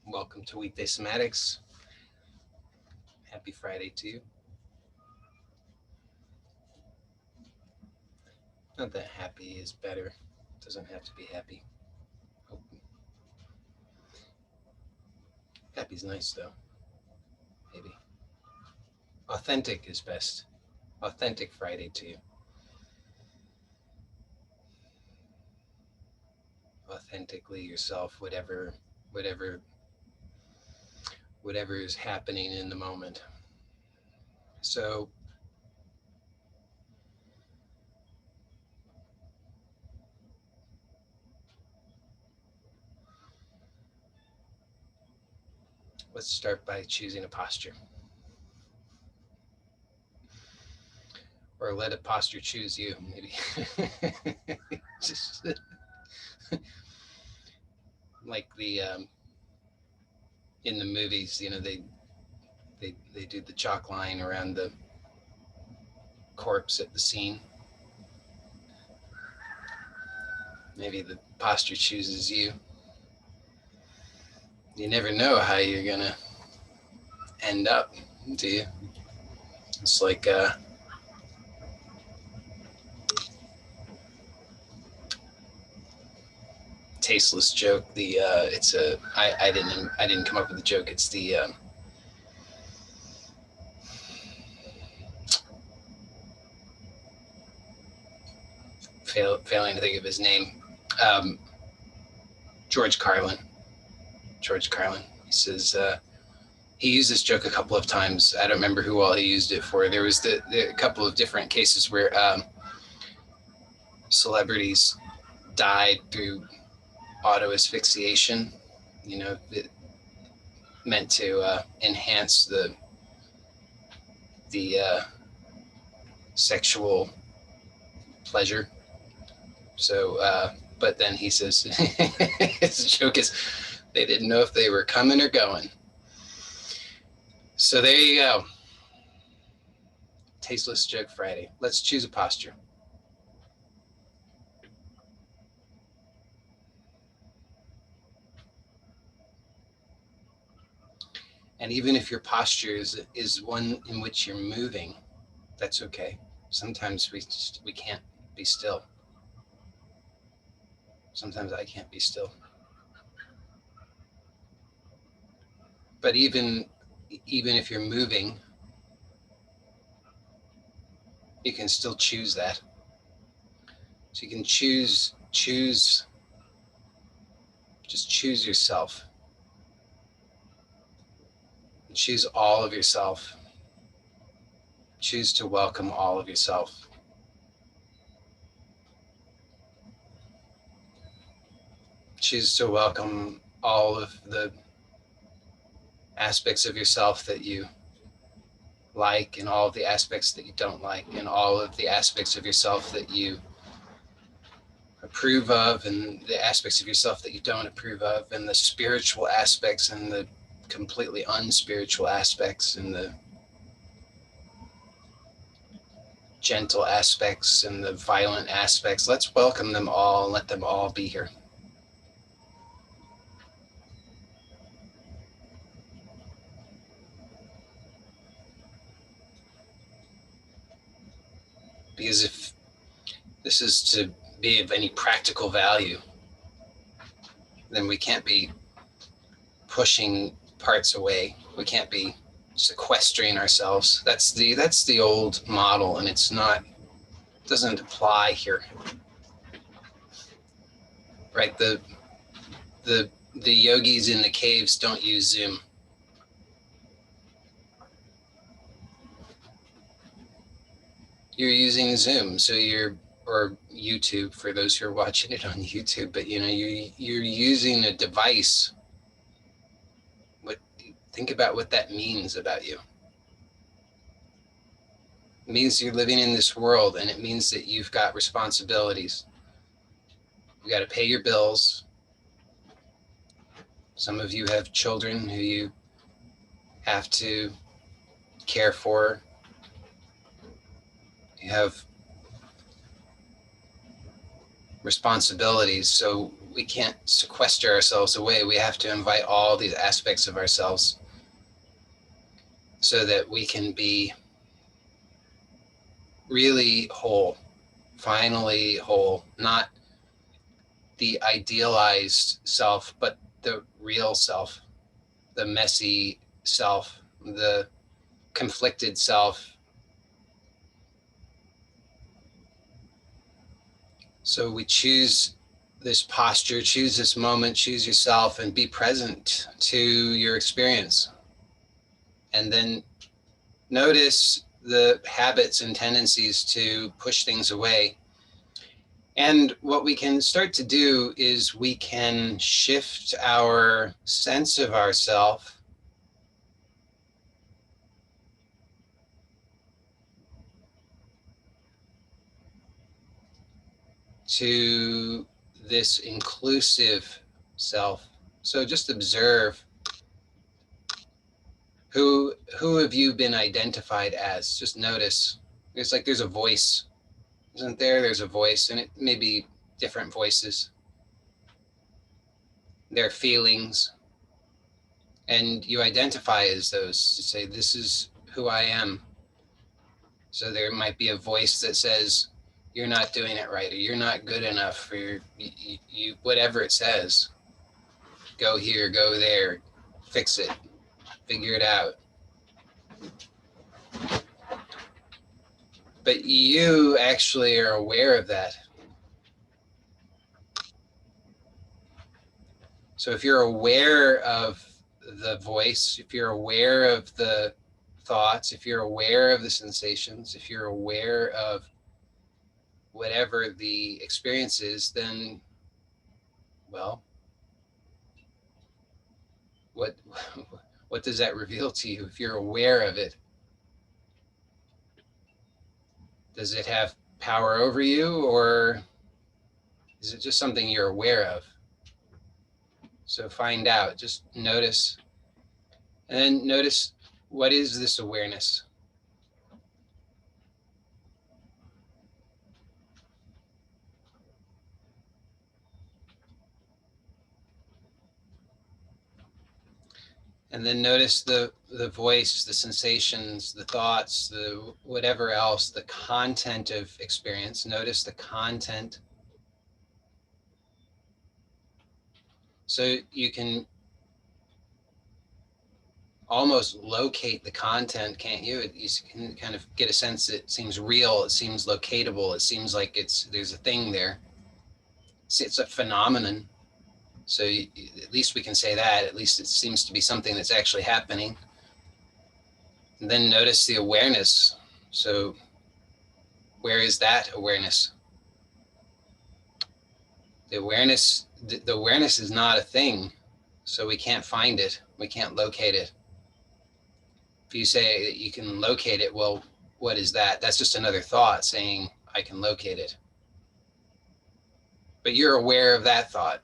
Welcome to Weekday Somatics. Happy Friday to you. Not that happy is better. Doesn't have to be happy. Oh, happy's nice though. Maybe. Authentic is best. Authentic Friday to you. Authentically yourself, whatever whatever is happening in the moment. So let's start by choosing a posture. Or let a posture choose you, maybe. Just like the in the movies, they do the chalk line around the corpse at the scene. Maybe the posture chooses you. You never know how you're gonna end up, do you? It's like a tasteless joke. I didn't come up with the joke. It's the failing to think of his name. Um, George Carlin. George Carlin. He says he used this joke a couple of times. I don't remember who all he used it for. There was a couple of different cases where celebrities died through auto asphyxiation. It meant to enhance the sexual pleasure. So, but then he says his joke is they didn't know if they were coming or going. So there you go. Tasteless Joke Friday. Let's choose a posture. And even if your posture is one in which you're moving, that's okay. Sometimes we can't be still. Sometimes I can't be still. But even if you're moving, you can still choose that. So you can choose just choose yourself. Choose all of yourself. Choose to welcome all of yourself. Choose to welcome all of the aspects of yourself that you like, and all of the aspects that you don't like, and all of the aspects of yourself that you approve of, and the aspects of yourself that you don't approve of, and the spiritual aspects and the completely unspiritual aspects, and the gentle aspects and the violent aspects. Let's welcome them all and let them all be here. Because if this is to be of any practical value, then we can't be pushing parts away. We can't be sequestering ourselves. That's the old model, and doesn't apply here. Right? The yogis in the caves don't use Zoom. You're using Zoom, so or YouTube for those who are watching it on YouTube, but you're using a device. Think about what that means about you. It means you're living in this world, and it means that you've got responsibilities. You got to pay your bills. Some of you have children who you have to care for. You have responsibilities. So can't sequester ourselves away. We have to invite all these aspects of ourselves so that we can be really whole, finally whole, not the idealized self, but the real self, the messy self, the conflicted self. So we choose this posture, choose this moment, choose yourself, and be present to your experience. And then notice the habits and tendencies to push things away. And what we can start to do is we can shift our sense of ourself to this inclusive self. So just observe who have you been identified as? Just notice. It's like there's a voice, isn't there? There's a voice, and it may be different voices. There are feelings, and you identify as those to say, this is who I am. So there might be a voice that says, you're not doing it right, or you're not good enough, or you whatever it says. Go here, go there, fix it, figure it out. But you actually are aware of that. So if you're aware of the voice, if you're aware of the thoughts, if you're aware of the sensations, if you're aware of whatever the experience is, then, well, what what does that reveal to you if you're aware of it? Does it have power over you, or is it just something you're aware of? So find out, just notice, and then notice, what is this awareness? And then notice the voice, the sensations, the thoughts, the whatever else, the content of experience. Notice the content. So you can almost locate the content, can't you? You can kind of get a sense it seems real, it seems locatable, it seems like there's a thing there. It's a phenomenon. So at least we can say that. At least it seems to be something that's actually happening. And then notice the awareness. So where is that awareness? The awareness is not a thing, so we can't find it. We can't locate it. If you say that you can locate it, well, what is that? That's just another thought saying I can locate it. But you're aware of that thought.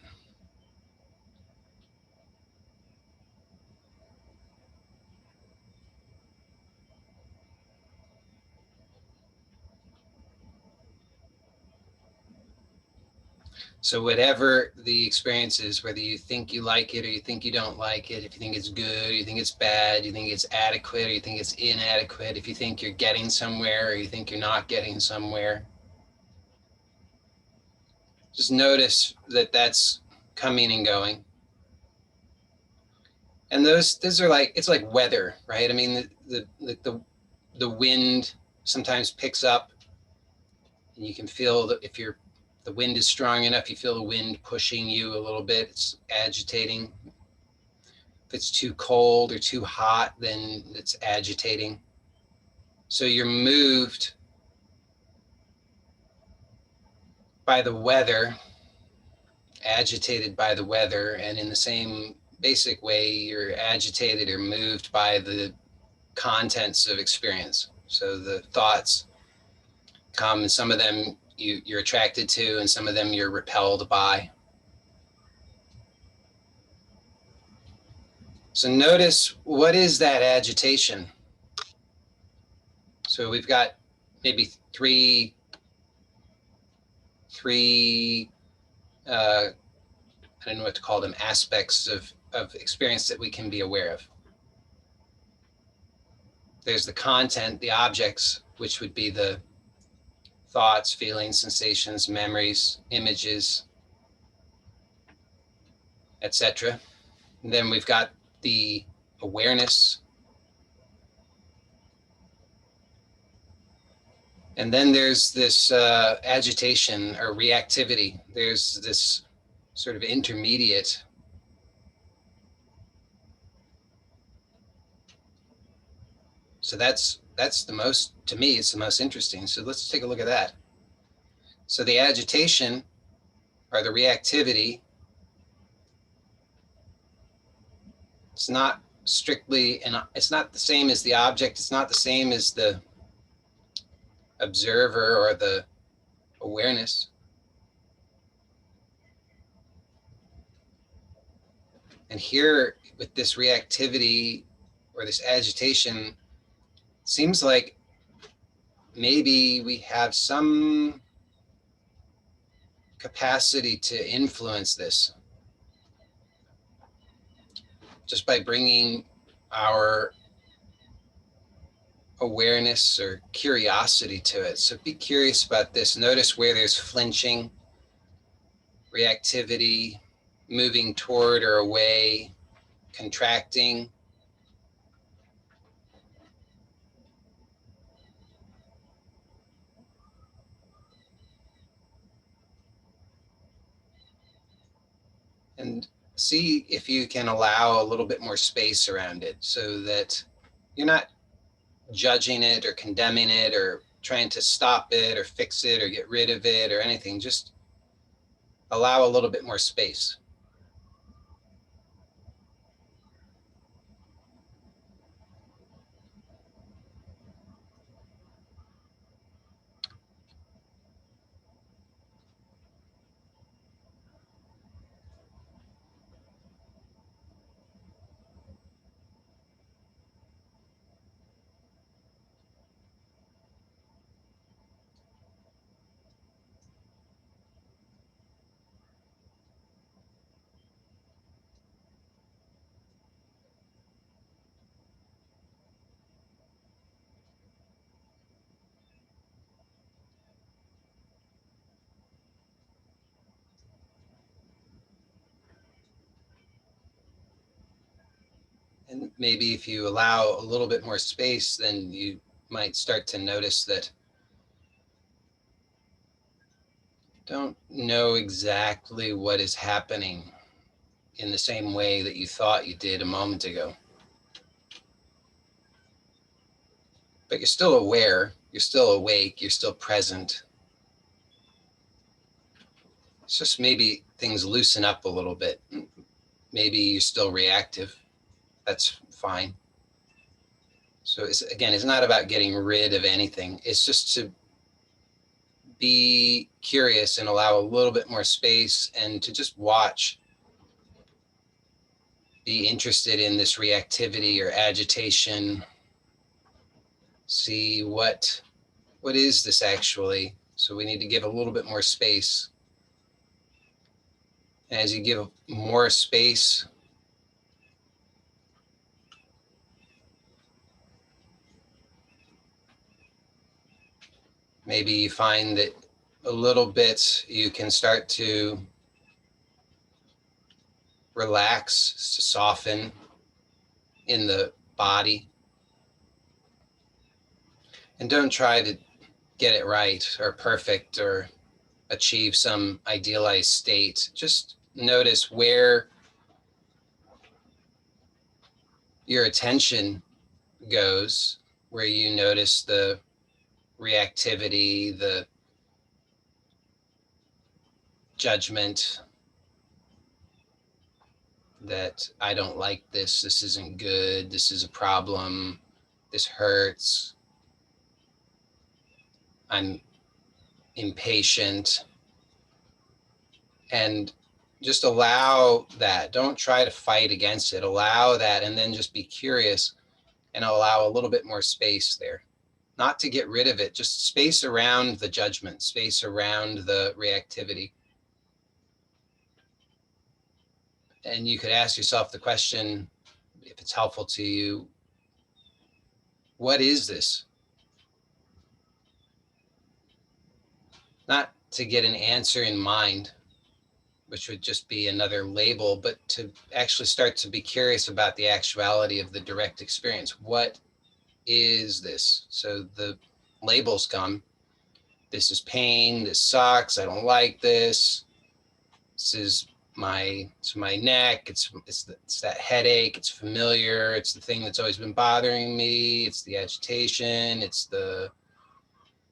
So whatever the experience is, whether you think you like it or you think you don't like it, if you think it's good, or you think it's bad, you think it's adequate or you think it's inadequate, if you think you're getting somewhere or you think you're not getting somewhere, just notice that that's coming and going. And those are like, it's like weather, right? I mean, the wind sometimes picks up, and you can feel that if the wind is strong enough, you feel the wind pushing you a little bit. It's agitating. If it's too cold or too hot, then it's agitating. So you're moved by the weather, agitated by the weather, and in the same basic way, you're agitated or moved by the contents of experience. So the thoughts come, and some of them you're attracted to, and some of them you're repelled by. So notice, what is that agitation? So we've got maybe three I don't know what to call them, aspects of experience that we can be aware of. There's the content, the objects, which would be the thoughts, feelings, sensations, memories, images, etc. Then we've got the awareness. And then there's this agitation or reactivity. There's this sort of intermediate. So that's the most, to me, it's the most interesting. So let's take a look at that. So the agitation or the reactivity, it's not strictly, and it's not the same as the object. It's not the same as the observer or the awareness. And here with this reactivity or this agitation, seems like maybe we have some capacity to influence this just by bringing our awareness or curiosity to it. So be curious about this. Notice where there's flinching, reactivity, moving toward or away, contracting. And see if you can allow a little bit more space around it so that you're not judging it or condemning it or trying to stop it or fix it or get rid of it or anything. Just allow a little bit more space. And maybe if you allow a little bit more space, then you might start to notice that don't know exactly what is happening in the same way that you thought you did a moment ago. But you're still aware, you're still awake, you're still present. It's just maybe things loosen up a little bit. Maybe you're still reactive. That's fine. So it's not about getting rid of anything. It's just to be curious and allow a little bit more space and to just watch. Be interested in this reactivity or agitation. See what is this actually? So we need to give a little bit more space. And as you give more space, maybe you find that a little bit you can start to relax, to soften in the body. And don't try to get it right or perfect or achieve some idealized state. Just notice where your attention goes, where you notice the reactivity, the judgment that I don't like this, this isn't good, this is a problem, this hurts, I'm impatient. And just allow that. Don't try to fight against it. Allow that and then just be curious and allow a little bit more space there. Not to get rid of it, just space around the judgment, space around the reactivity. And you could ask yourself the question, if it's helpful to you, what is this? Not to get an answer in mind, which would just be another label, but to actually start to be curious about the actuality of the direct experience. What is this? So the labels come. This is pain. This sucks. I don't like this. This is my neck. It's that headache. It's familiar. It's the thing that's always been bothering me. It's the agitation. It's the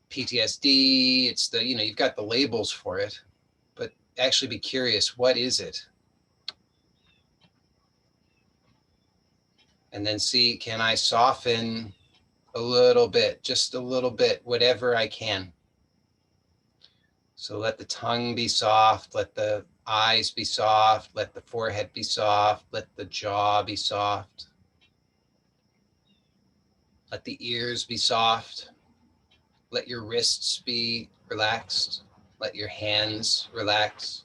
PTSD. It's the, you've got the labels for it, but actually be curious. What is it? And then see, can I soften a little bit, just a little bit, whatever I can. So let the tongue be soft, let the eyes be soft, let the forehead be soft, let the jaw be soft. Let the ears be soft. Let your wrists be relaxed. Let your hands relax.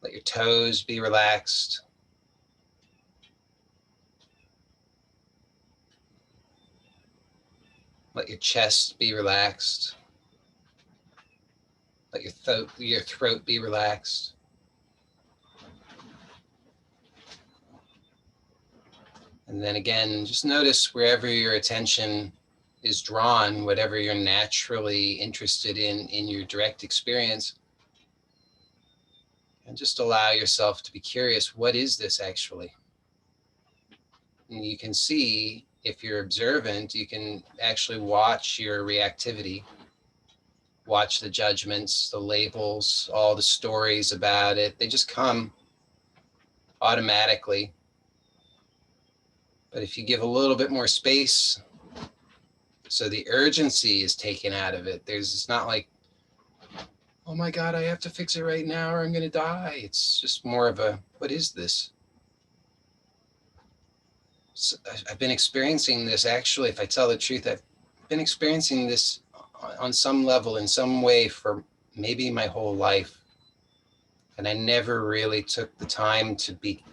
Let your toes be relaxed. Let your chest be relaxed. Let your throat be relaxed. And then again, just notice wherever your attention is drawn, whatever you're naturally interested in your direct experience. And just allow yourself to be curious, what is this actually? And you can see, if you're observant, you can actually watch your reactivity, watch the judgments, the labels, all the stories about it. They just come automatically. But if you give a little bit more space, so the urgency is taken out of it. It's not like, oh my God, I have to fix it right now or I'm going to die. It's just more of a, what is this? So I've been experiencing this, actually, if I tell the truth, I've been experiencing this on some level, in some way, for maybe my whole life. And I never really took the time to be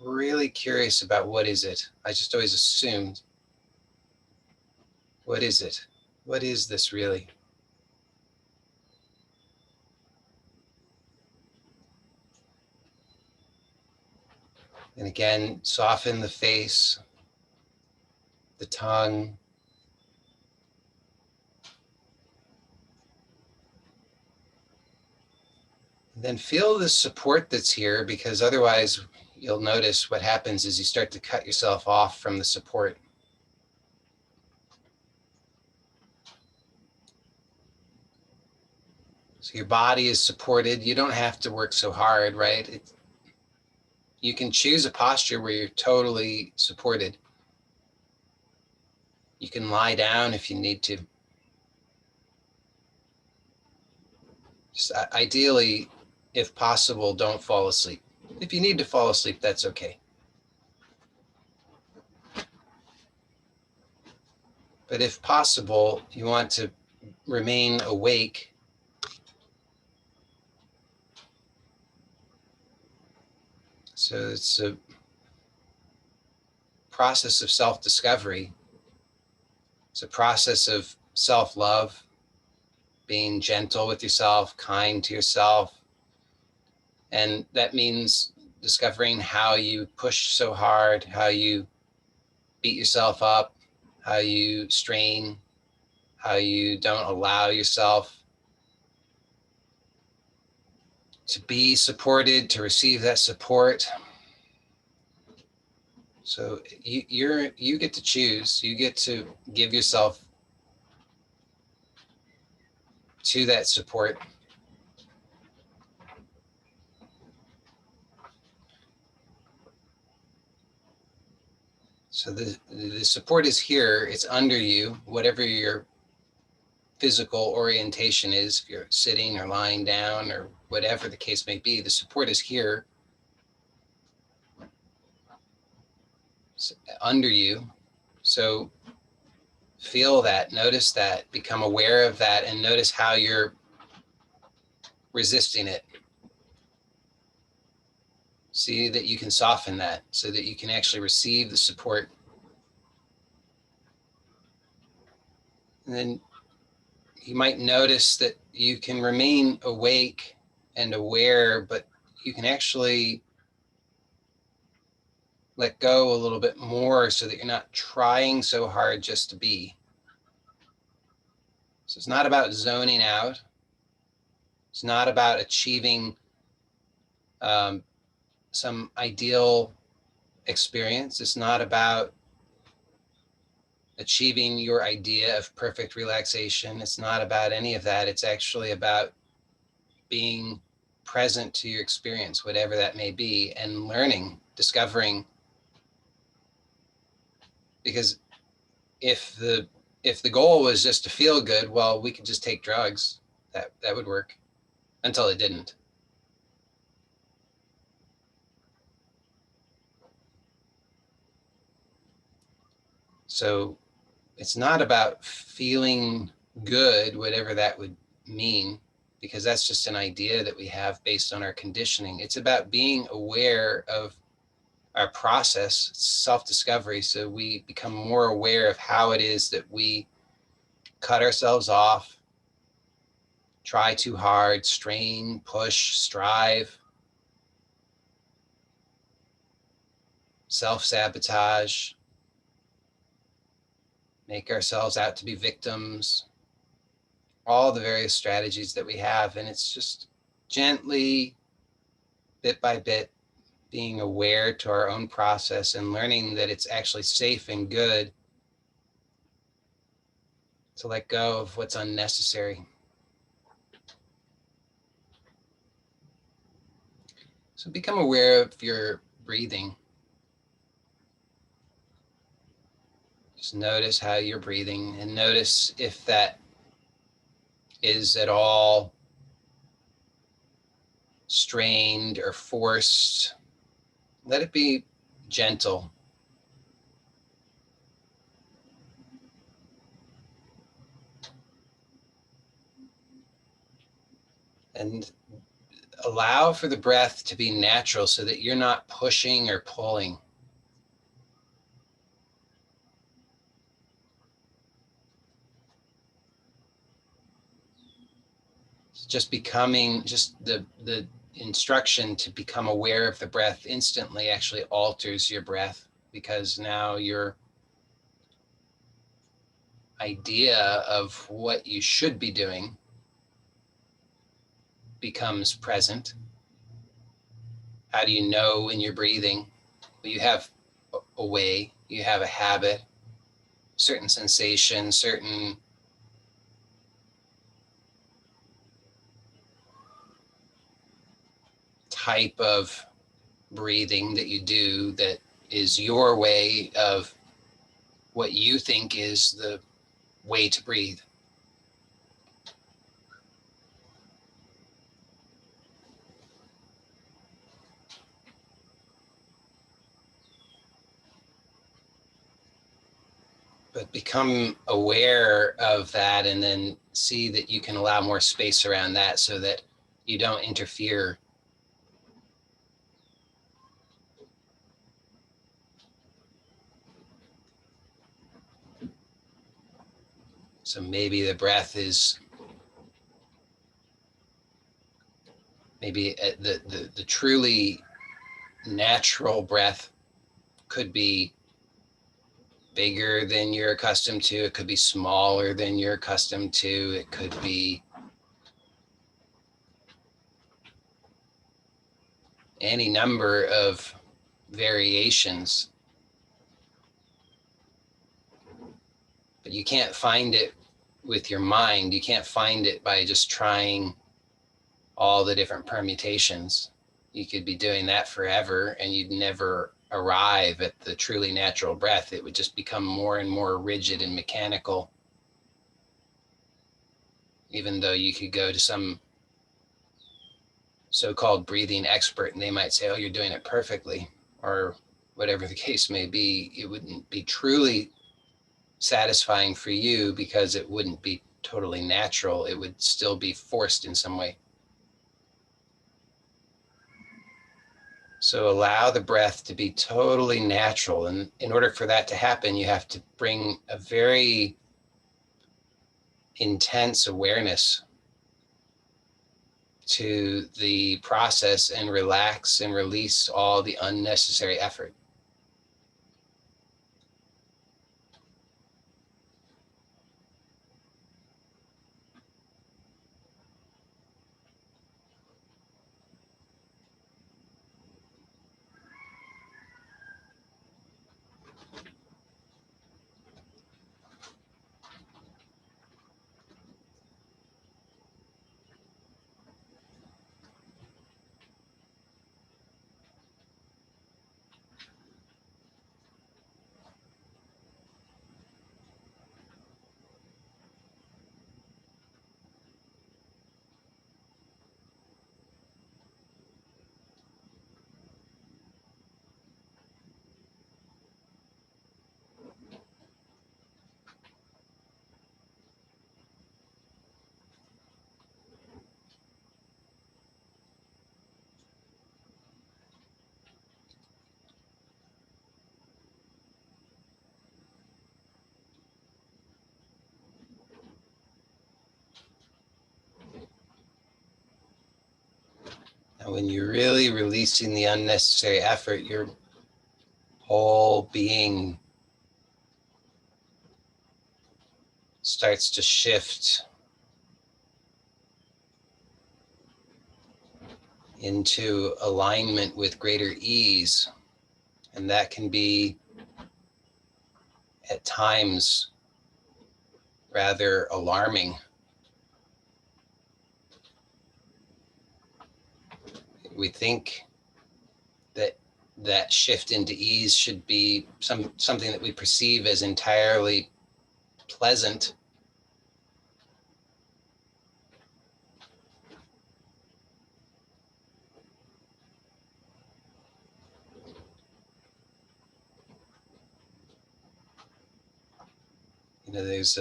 really curious about what is it. I just always assumed, what is it? What is this really? And again, soften the face, the tongue. And then feel the support that's here, because otherwise you'll notice what happens is you start to cut yourself off from the support. So your body is supported. You don't have to work so hard, right? You can choose a posture where you're totally supported. You can lie down if you need to. Just ideally, if possible, don't fall asleep. If you need to fall asleep, that's okay. But if possible, you want to remain awake. So it's a process of self-discovery. It's a process of self-love, being gentle with yourself, kind to yourself. And that means discovering how you push so hard, how you beat yourself up, how you strain, how you don't allow yourself to be supported, to receive that support. So you get to choose. You get to give yourself to that support. So the support is here. It's under you, whatever your physical orientation is, if you're sitting or lying down or whatever the case may be, the support is here under you. So feel that, notice that, become aware of that, and notice how you're resisting it. See that you can soften that so that you can actually receive the support. And then you might notice that you can remain awake and aware, but you can actually let go a little bit more so that you're not trying so hard just to be. So it's not about zoning out. It's not about achieving some ideal experience. It's not about achieving your idea of perfect relaxation. It's not about any of that. It's actually about being present to your experience, whatever that may be, and learning, discovering. Because if the goal was just to feel good, well, we could just take drugs. That would work until it didn't. So it's not about feeling good, whatever that would mean, because that's just an idea that we have based on our conditioning. It's about being aware of our process, self-discovery, so we become more aware of how it is that we cut ourselves off, try too hard, strain, push, strive, self-sabotage, make ourselves out to be victims, all the various strategies that we have. And it's just gently, bit by bit, being aware to our own process and learning that it's actually safe and good to let go of what's unnecessary. So become aware of your breathing. Just notice how you're breathing and notice if that is at all strained or forced. Let it be gentle. And allow for the breath to be natural so that you're not pushing or pulling. It's just becoming, just the instruction to become aware of the breath instantly actually alters your breath, because now your idea of what you should be doing becomes present. How do you know when you're breathing? Well, you have a way, you have a habit, certain sensation, certain type of breathing that you do that is your way of what you think is the way to breathe. But become aware of that and then see that you can allow more space around that so that you don't interfere. So maybe the breath is, maybe the truly natural breath could be bigger than you're accustomed to. It could be smaller than you're accustomed to. It could be any number of variations. But you can't find it with your mind. You can't find it by just trying all the different permutations. You could be doing that forever and you'd never arrive at the truly natural breath. It would just become more and more rigid and mechanical. Even though you could go to some so-called breathing expert and they might say, oh, you're doing it perfectly, or whatever the case may be, it wouldn't be truly satisfying for you because it wouldn't be totally natural. It would still be forced in some way. So allow the breath to be totally natural. And in order for that to happen, you have to bring a very intense awareness to the process and relax and release all the unnecessary effort. And when you're really releasing the unnecessary effort, your whole being starts to shift into alignment with greater ease. And that can be at times rather alarming. We think that that shift into ease should be something that we perceive as entirely pleasant. You know, there's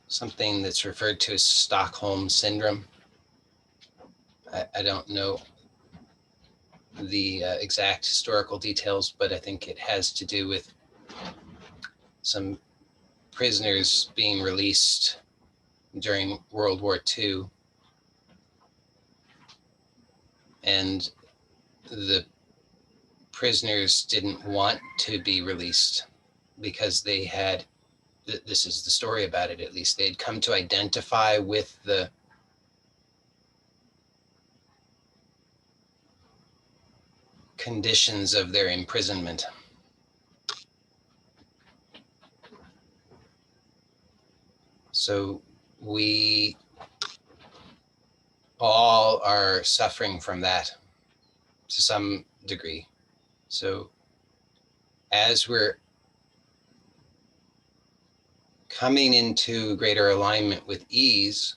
something that's referred to as Stockholm syndrome. I don't know the exact historical details, but I think it has to do with some prisoners being released during World War II. And the prisoners didn't want to be released because they had, this is the story about it at least, they had come to identify with the conditions of their imprisonment. So we all are suffering from that to some degree. So as we're coming into greater alignment with ease,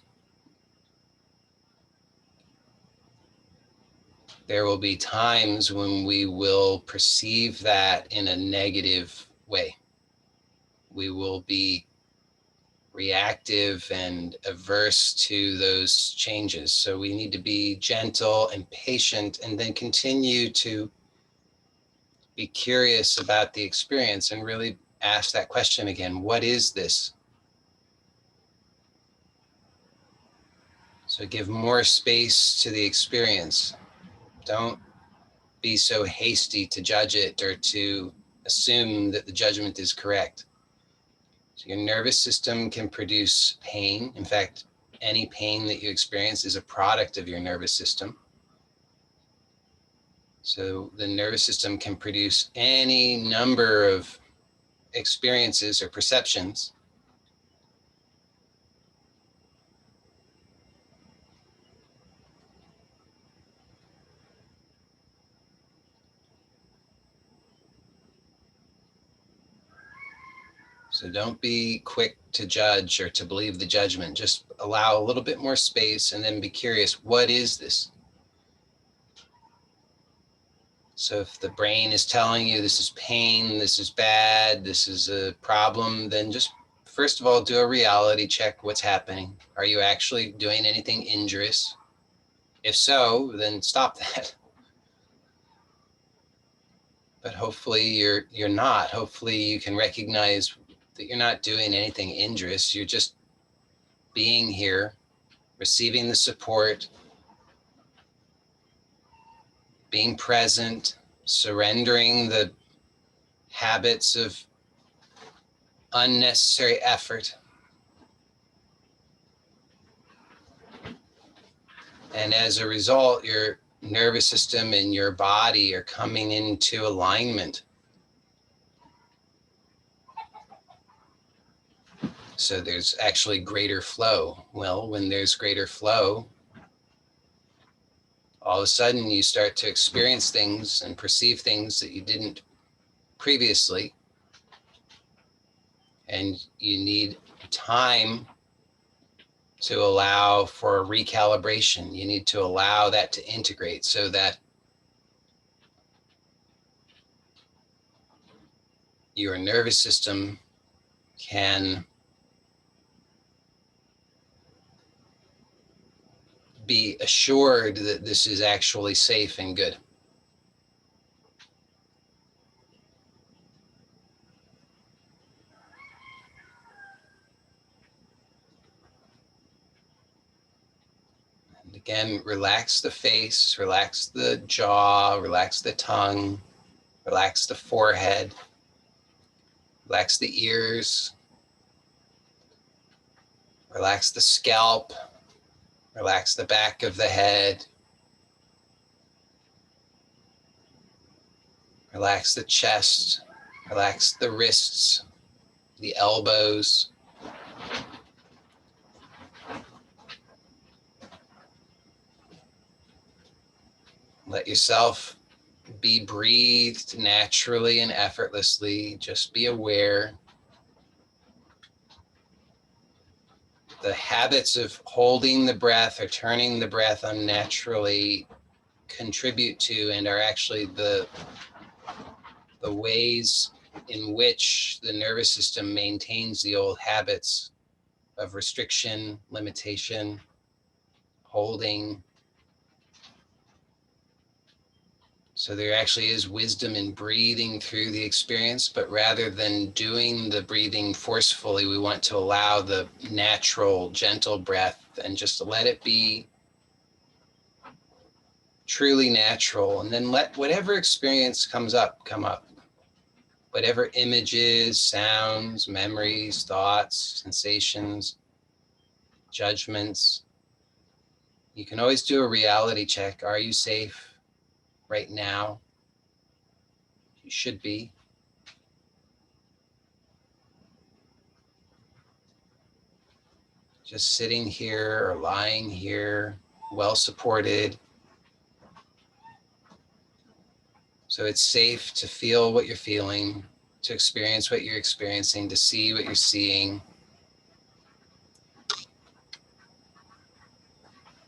there will be times when we will perceive that in a negative way. We will be reactive and averse to those changes. So we need to be gentle and patient, and then continue to be curious about the experience and really ask that question again: what is this? So give more space to the experience. Don't be so hasty to judge it or to assume that the judgment is correct. So your nervous system can produce pain. In fact, any pain that you experience is a product of your nervous system. So the nervous system can produce any number of experiences or perceptions. So don't be quick to judge or to believe the judgment. Just allow a little bit more space and then be curious, what is this? So if the brain is telling you this is pain, this is bad, this is a problem, then just first of all, do a reality check. What's happening? Are you actually doing anything injurious? If so, then stop that. But hopefully you're not. Hopefully you can recognize that you're not doing anything injurious. You're just being here, receiving the support, being present, surrendering the habits of unnecessary effort. And as a result, your nervous system and your body are coming into alignment. So there's actually greater flow. Well, when there's greater flow, all of a sudden you start to experience things and perceive things that you didn't previously. And you need time to allow for recalibration. You need to allow that to integrate so that your nervous system can be assured that this is actually safe and good. And again, relax the face, relax the jaw, relax the tongue, relax the forehead, relax the ears, relax the scalp, relax the back of the head, relax the chest, relax the wrists, the elbows. Let yourself be breathed naturally and effortlessly. Just be aware. The habits of holding the breath or turning the breath unnaturally contribute to and are actually the ways in which the nervous system maintains the old habits of restriction, limitation, holding. So there actually is wisdom in breathing through the experience, but rather than doing the breathing forcefully, we want to allow the natural, gentle breath and just let it be truly natural. And then let whatever experience comes up, come up. Whatever images, sounds, memories, thoughts, sensations, judgments. You can always do a reality check. Are you safe right now? You should be. Just sitting here or lying here, well supported. So it's safe to feel what you're feeling, to experience what you're experiencing, to see what you're seeing.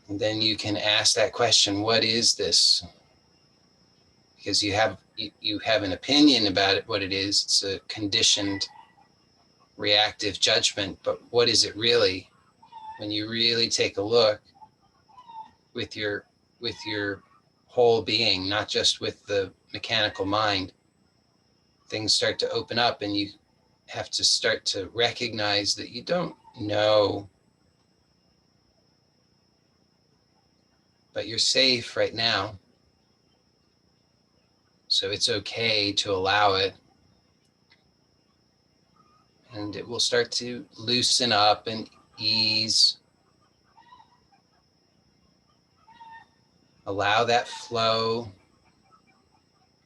And then you can ask that question, what is this? Because you have an opinion about it, what it is. It's a conditioned reactive judgment, but what is it really? When you really take a look with your whole being, not just with the mechanical mind, things start to open up and you have to start to recognize that you don't know, but you're safe right now. So it's okay to allow it. And it will start to loosen up and ease. Allow that flow.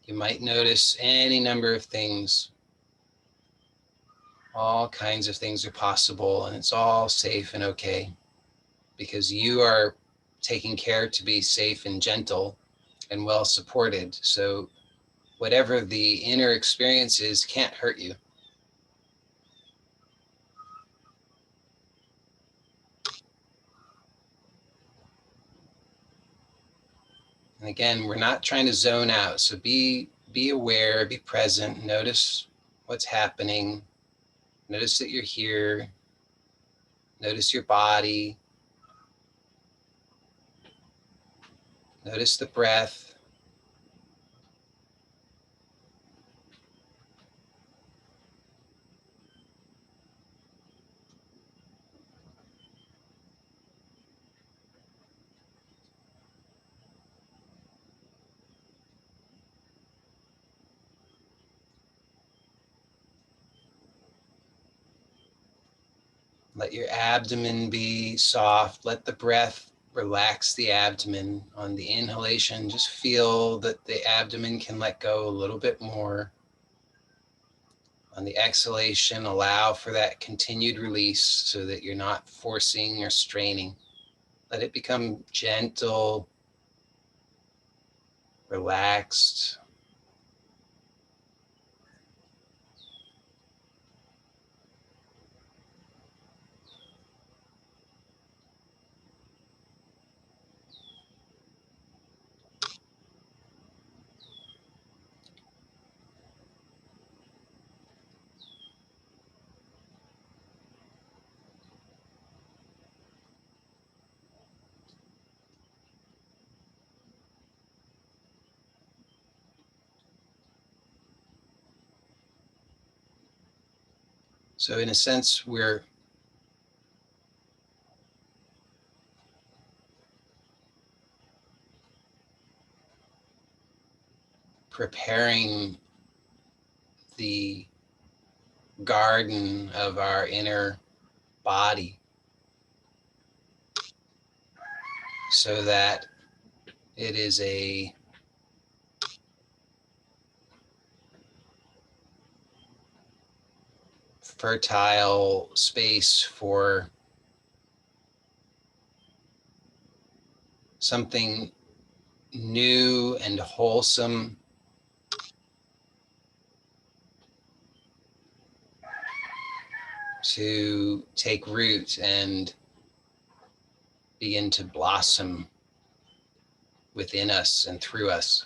You might notice any number of things. All kinds of things are possible, and it's all safe and okay because you are taking care to be safe and gentle and well supported. So whatever the inner experience is can't hurt you. And again, we're not trying to zone out. So be aware, be present, notice what's happening. Notice that you're here. Notice your body. Notice the breath. Let your abdomen be soft. Let the breath relax the abdomen. On the inhalation, just feel that the abdomen can let go a little bit more. On the exhalation, allow for that continued release so that you're not forcing or straining. Let it become gentle, relaxed. So in a sense, we're preparing the garden of our inner body so that it is a fertile space for something new and wholesome to take root and begin to blossom within us and through us.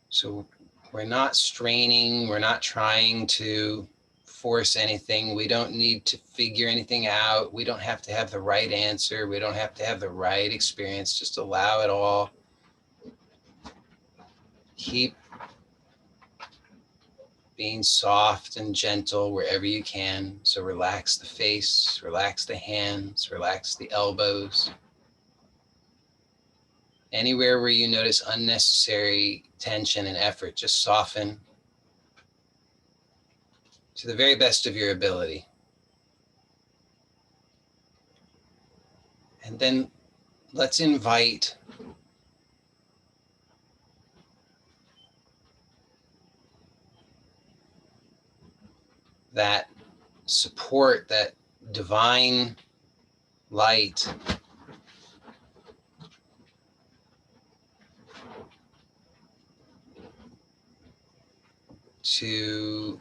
So we're not straining, we're not trying to force anything. We don't need to figure anything out. We don't have to have the right answer. We don't have to have the right experience. Just allow it all. Keep being soft and gentle wherever you can. So relax the face, relax the hands, relax the elbows. Anywhere where you notice unnecessary tension and effort, just soften to the very best of your ability. And then let's invite that support, that divine light to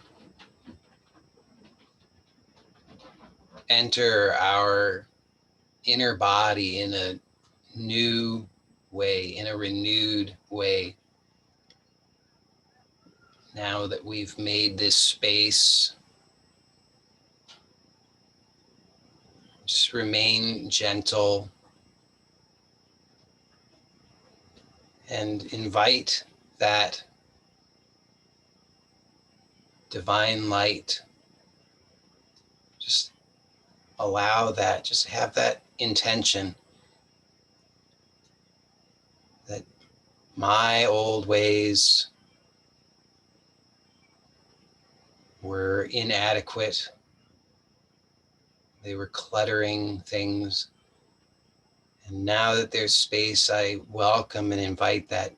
enter our inner body in a new way, in a renewed way. Now that we've made this space, just remain gentle and invite that divine light. Just allow that, just have that intention that my old ways were inadequate. They were cluttering things. And now that there's space, I welcome and invite that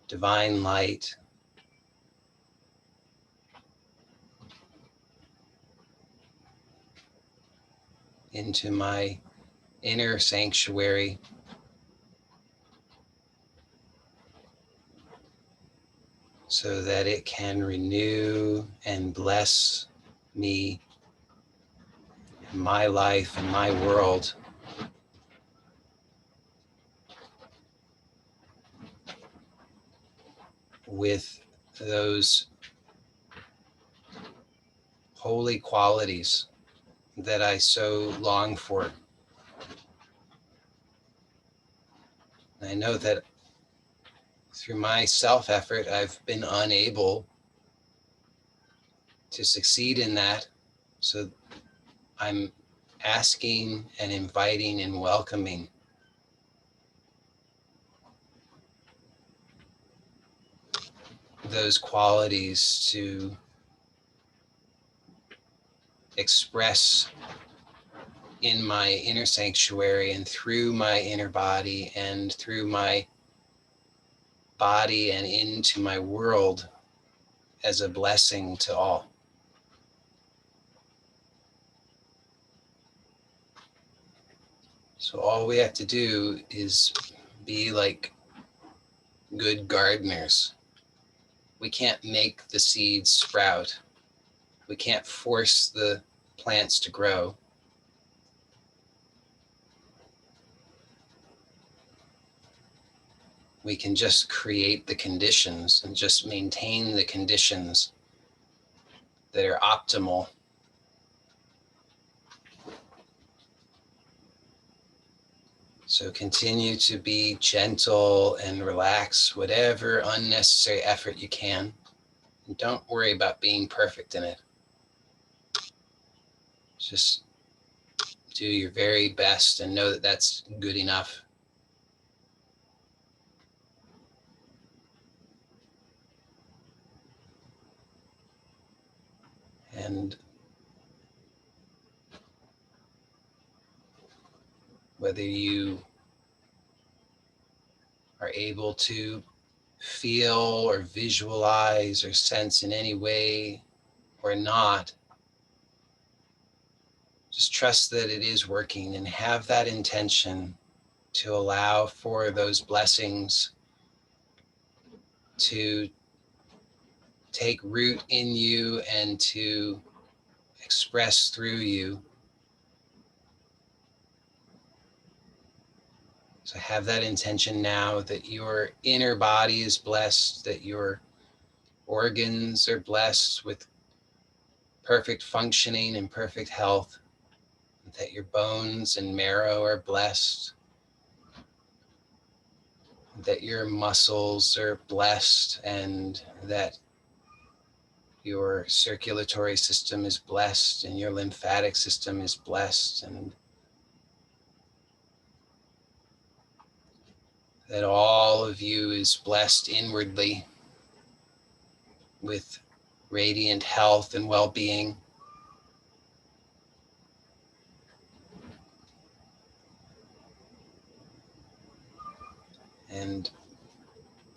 divine light into my inner sanctuary. So that it can renew and bless me, my life, and my world. With those holy qualities that I so long for. I know that through my self-effort, I've been unable to succeed in that. So I'm asking and inviting and welcoming those qualities to express in my inner sanctuary and through my inner body and through my body and into my world as a blessing to all. So all we have to do is be like good gardeners. We can't make the seeds sprout. We can't force the plants to grow. We can just create the conditions and just maintain the conditions that are optimal. So continue to be gentle and relax whatever unnecessary effort you can. And don't worry about being perfect in it. Just do your very best and know that that's good enough. And whether you are able to feel or visualize or sense in any way or not, just trust that it is working and have that intention to allow for those blessings to take root in you and to express through you. So have that intention now that your inner body is blessed, that your organs are blessed with perfect functioning and perfect health, that your bones and marrow are blessed, that your muscles are blessed, and that your circulatory system is blessed and your lymphatic system is blessed, and that all of you is blessed inwardly with radiant health and well-being. And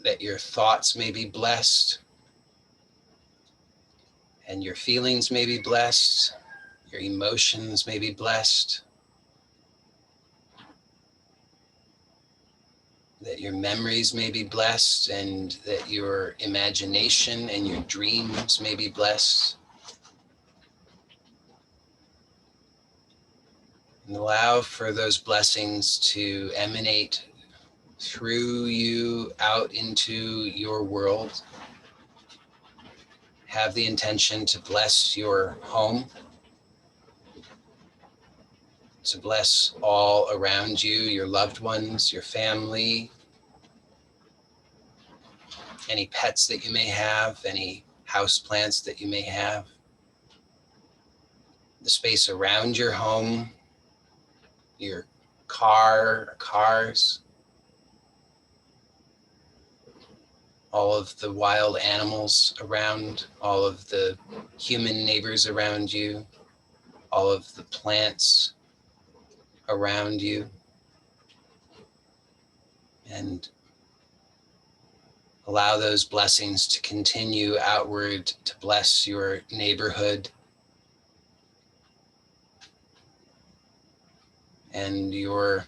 that your thoughts may be blessed, and your feelings may be blessed, your emotions may be blessed, that your memories may be blessed, and that your imagination and your dreams may be blessed. And allow for those blessings to emanate through you out into your world. Have the intention to bless your home, to bless all around you, your loved ones, your family, any pets that you may have, any house plants that you may have, the space around your home, your car, cars, all of the wild animals around, all of the human neighbors around you, all of the plants around you, and allow those blessings to continue outward to bless your neighborhood and your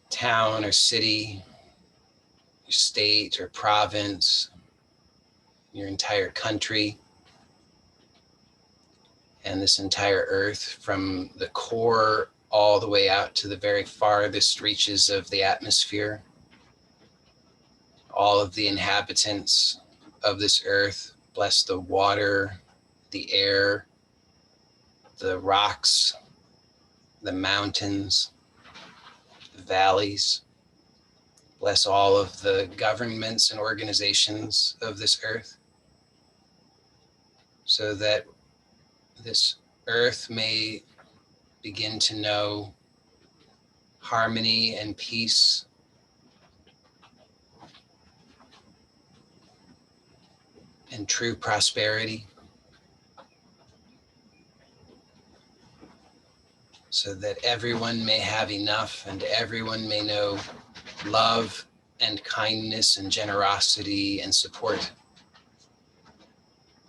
town or city, your state or province, your entire country, and this entire earth, from the core all the way out to the very farthest reaches of the atmosphere. All of the inhabitants of this earth, bless the water, the air, the rocks, the mountains, the valleys. Bless all of the governments and organizations of this earth, so that this earth may begin to know harmony and peace, and true prosperity, so that everyone may have enough and everyone may know love and kindness and generosity and support.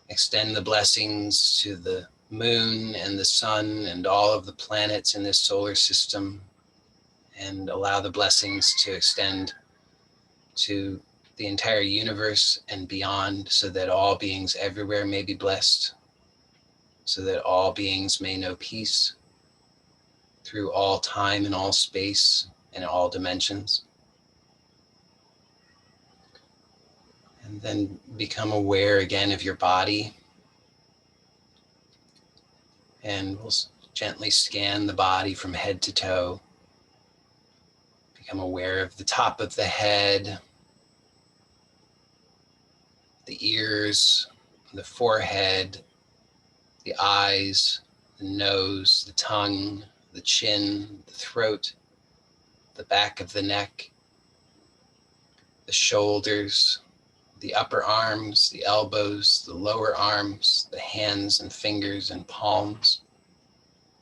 Extend the blessings to the moon and the sun and all of the planets in this solar system, and allow the blessings to extend to the entire universe and beyond, so that all beings everywhere may be blessed, so that all beings may know peace through all time and all space and all dimensions. And then become aware again of your body, and we'll gently scan the body from head to toe. Become aware of the top of the head, the ears, the forehead, the eyes, the nose, the tongue, the chin, the throat, the back of the neck, the shoulders, the upper arms, the elbows, the lower arms, the hands and fingers and palms.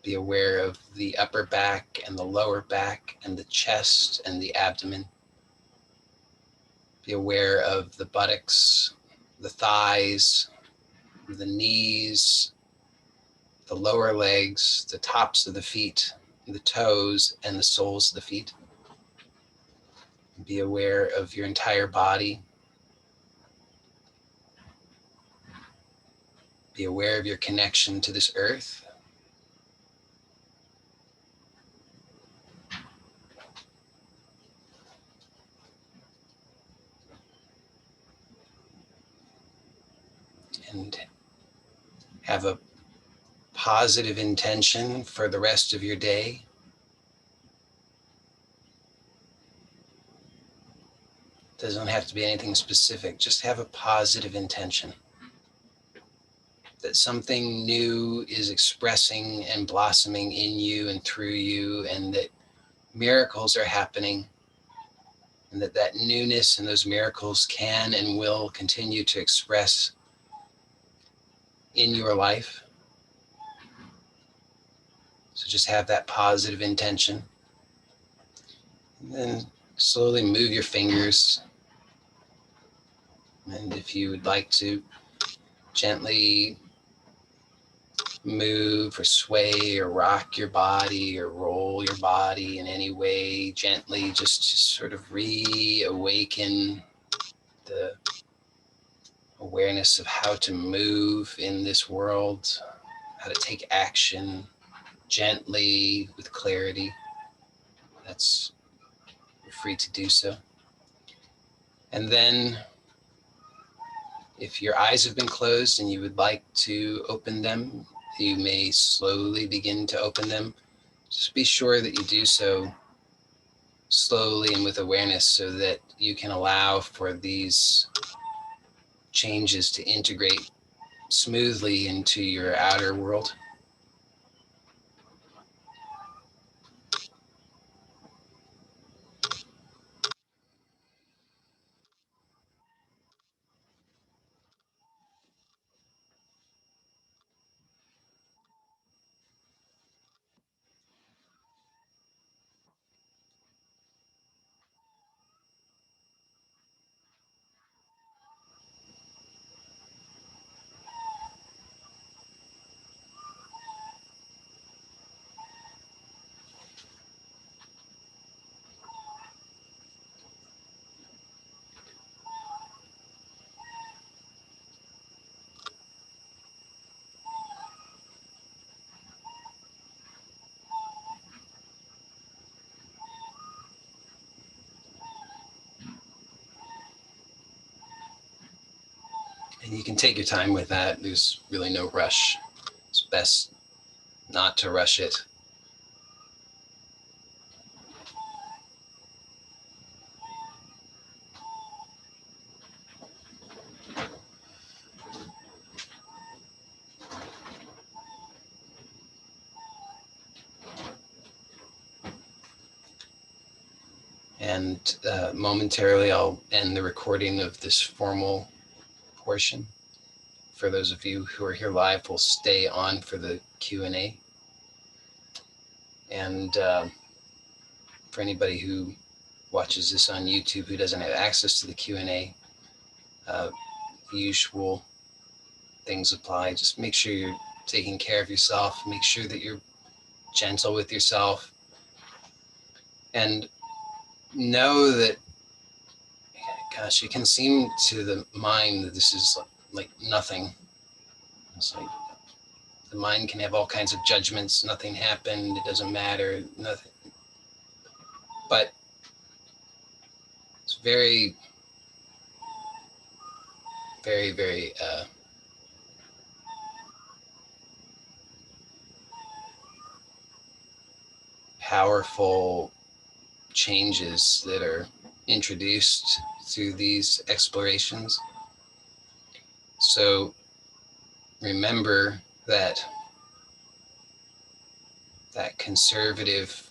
Be aware of the upper back and the lower back and the chest and the abdomen. Be aware of the buttocks, the thighs, the knees, the lower legs, the tops of the feet, the toes, and the soles of the feet. Be aware of your entire body. Be aware of your connection to this earth. And have a positive intention for the rest of your day. Doesn't have to be anything specific. Just have a positive intention that something new is expressing and blossoming in you and through you, and that miracles are happening, and that newness and those miracles can and will continue to express in your life. So just have that positive intention. And then slowly move your fingers. And if you would like to gently move or sway or rock your body or roll your body in any way, gently, just to sort of reawaken the awareness of how to move in this world, how to take action gently with clarity. That's, you're free to do so. And then if your eyes have been closed and you would like to open them, you may slowly begin to open them. Just be sure that you do so slowly and with awareness, so that you can allow for these changes to integrate smoothly into your outer world. And you can take your time with that. There's really no rush. It's best not to rush it. And momentarily, I'll end the recording of this formal portion. For those of you who are here live, we'll stay on for the Q&A. And for anybody who watches this on YouTube who doesn't have access to the Q&A, the usual things apply. Just make sure you're taking care of yourself. Make sure that you're gentle with yourself. And know that, gosh, it can seem to the mind that this is like nothing. It's like the mind can have all kinds of judgments. Nothing happened. It doesn't matter. Nothing. But it's very, very, very powerful changes that are introduced through these explorations. So remember that conservative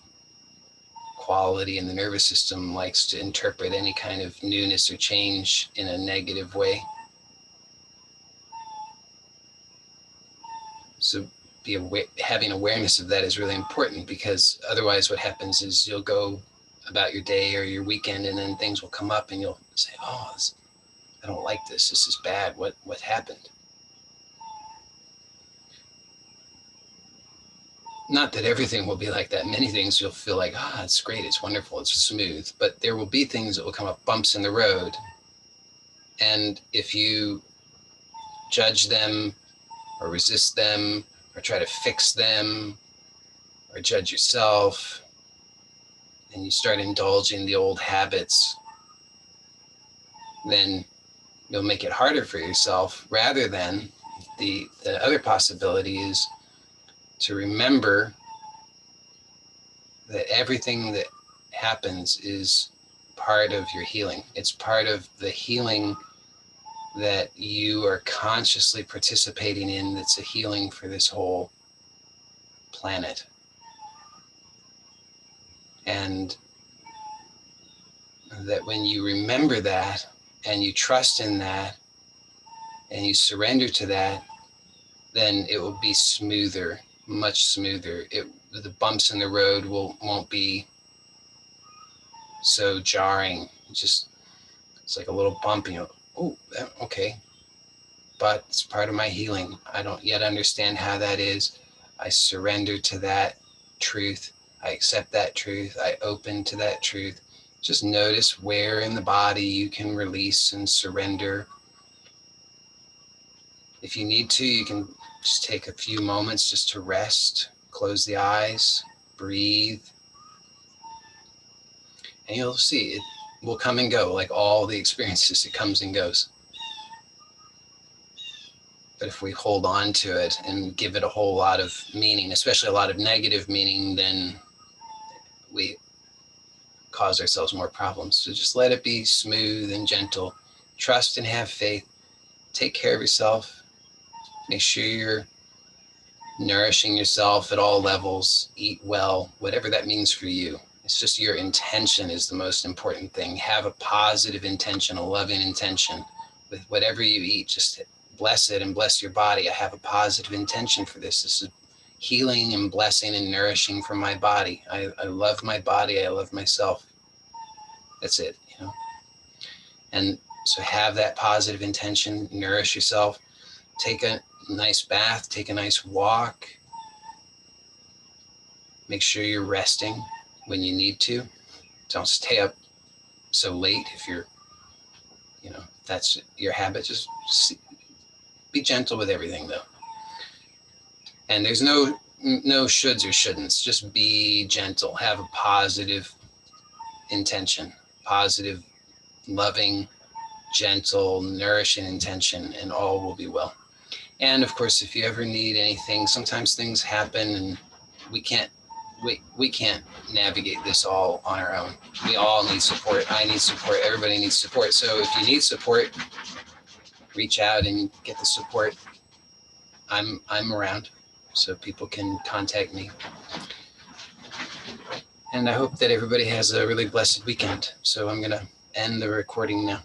quality in the nervous system likes to interpret any kind of newness or change in a negative way. So having awareness of that is really important, because otherwise what happens is you'll go about your day or your weekend, and then things will come up and you'll say, oh, I don't like this. This is bad. What happened? Not that everything will be like that. Many things you'll feel like, it's great. It's wonderful. It's smooth. But there will be things that will come up, bumps in the road. And if you judge them or resist them or try to fix them or judge yourself, and you start indulging the old habits, then you'll make it harder for yourself, rather than the other possibility is to remember that everything that happens is part of your healing. It's part of the healing that you are consciously participating in. That's a healing for this whole planet. And that when you remember that and you trust in that and you surrender to that, then it will be smoother, much smoother. The bumps in the road won't be so jarring. It's like a little bump, okay. But it's part of my healing. I don't yet understand how that is. I surrender to that truth. I accept that truth. I open to that truth. Just notice where in the body you can release and surrender. If you need to, you can just take a few moments just to rest, close the eyes, breathe. And you'll see it will come and go, like all the experiences, it comes and goes. But if we hold on to it and give it a whole lot of meaning, especially a lot of negative meaning, then we cause ourselves more problems. So just let it be smooth and gentle. Trust and have faith. Take care of yourself. Make sure you're nourishing yourself at all levels. Eat well, whatever that means for you. It's just your intention is the most important thing. Have a positive intention, a loving intention with whatever you eat. Just bless it and bless your body. I have a positive intention for this. This is healing and blessing and nourishing for my body. I love my body. I love myself. That's it, And so have that positive intention, nourish yourself, take a nice bath, take a nice walk. Make sure you're resting when you need to. Don't stay up so late if you're, that's your habit. Just be gentle with everything, though. And there's no shoulds or shouldn'ts. Just be gentle. Have a positive intention, positive, loving, gentle, nourishing intention, and all will be well. And of course, if you ever need anything, sometimes things happen and we can't navigate this all on our own. We all need support. I need support. Everybody needs support. So if you need support, reach out and get the support. I'm around, so people can contact me. And I hope that everybody has a really blessed weekend. So I'm gonna end the recording now.